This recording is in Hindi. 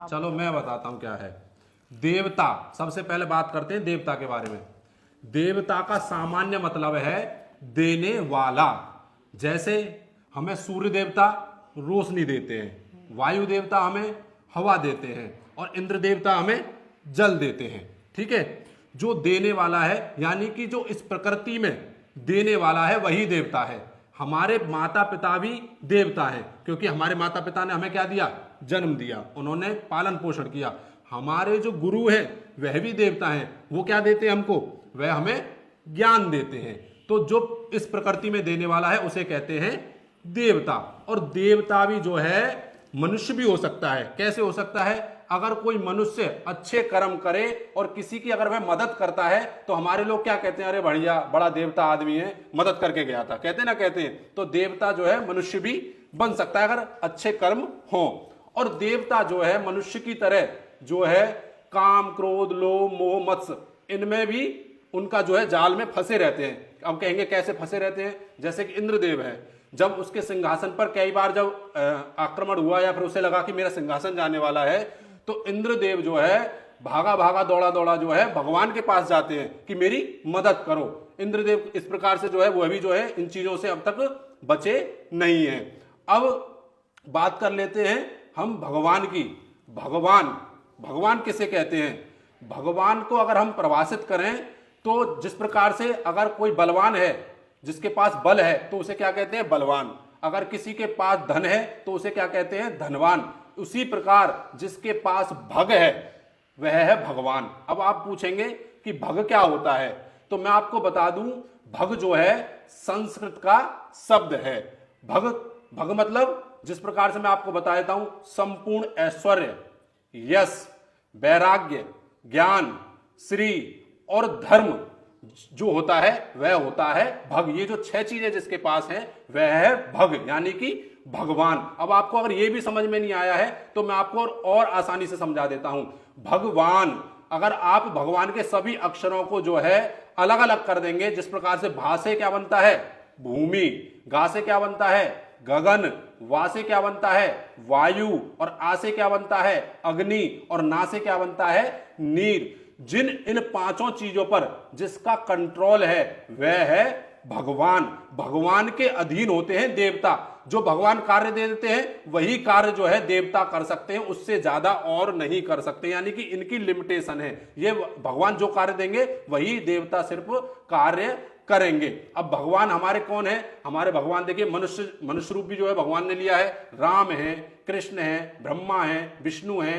चलो मैं बताता हूं क्या है देवता। सबसे पहले बात करते हैं देवता के बारे में। देवता का सामान्य मतलब है देने वाला। जैसे हमें सूर्य देवता रोशनी देते हैं, वायु देवता हमें हवा देते हैं और इंद्र देवता हमें जल देते हैं। ठीक है, जो देने वाला है यानी कि जो इस प्रकृति में देने वाला है वही देवता है। हमारे माता पिता भी देवता हैं क्योंकि हमारे माता पिता ने हमें क्या दिया, जन्म दिया, उन्होंने पालन पोषण किया। हमारे जो गुरु हैं वह भी देवता हैं, वो क्या देते हैं हमको, वह हमें ज्ञान देते हैं। तो जो इस प्रकृति में देने वाला है उसे कहते हैं देवता। और देवता भी जो है मनुष्य भी हो सकता है। कैसे हो सकता है, अगर कोई मनुष्य अच्छे कर्म करे और किसी की अगर वह मदद करता है तो हमारे लोग क्या कहते हैं, अरे बढ़िया बड़ा देवता आदमी है, मदद करके गया था, कहते ना कहते हैं। तो देवता जो है मनुष्य भी बन सकता है अगर अच्छे कर्म हो। और देवता जो है मनुष्य की तरह जो है काम क्रोध लोभ मोह मत्स्य इनमें भी उनका जो है जाल में फंसे रहते हैं। अब कहेंगे कैसे फंसे रहते हैं, जैसे कि इंद्रदेव है, जब उसके सिंहासन पर कई बार जब आक्रमण हुआ या फिर उसे लगा कि मेरा सिंहासन जाने वाला है तो इंद्रदेव जो है भागा भागा दौड़ा दौड़ा जो है भगवान के पास जाते हैं कि मेरी मदद करो। इंद्रदेव इस प्रकार से जो है वो अभी जो है इन चीजों से अब तक बचे नहीं है। अब बात कर लेते हैं हम भगवान की। भगवान किसे कहते हैं, भगवान को अगर हम परिभाषित करें तो जिस प्रकार से अगर कोई बलवान है, जिसके पास बल है तो उसे क्या कहते हैं, बलवान। अगर किसी के पास धन है तो उसे क्या कहते हैं, धनवान। उसी प्रकार जिसके पास भग है वह है भगवान। अब आप पूछेंगे कि भग क्या होता है, तो मैं आपको बता दूं भग जो है संस्कृत का शब्द है। भग मतलब जिस प्रकार से मैं आपको बता देता हूं, संपूर्ण ऐश्वर्य, यश, वैराग्य, ज्ञान, श्री और धर्म जो होता है वह होता है भग। ये जो 6 चीजें जिसके पास हैं वह है भग यानी कि भगवान। अब आपको अगर ये भी समझ में नहीं आया है तो मैं आपको और आसानी से समझा देता हूं। भगवान, अगर आप भगवान के सभी अक्षरों को जो है अलग अलग कर देंगे, जिस प्रकार से भा से क्या बनता है, भूमि, गा से क्या बनता है, गगन, वा से क्या बनता है, वायु, और आ से क्या बनता है, अग्नि, और ना से क्या बनता है, नीर। जिन इन 5 चीजों पर जिसका कंट्रोल है वह है भगवान। भगवान के अधीन होते हैं देवता। जो भगवान कार्य दे देते हैं वही कार्य जो है देवता कर सकते हैं, उससे ज्यादा और नहीं कर सकते, यानी कि इनकी लिमिटेशन है। ये भगवान जो कार्य देंगे वही देवता सिर्फ कार्य करेंगे। अब भगवान हमारे कौन है, हमारे भगवान देखिए मनुष्य रूप भी जो है भगवान ने लिया है। राम है, कृष्ण है, ब्रह्मा है, विष्णु है,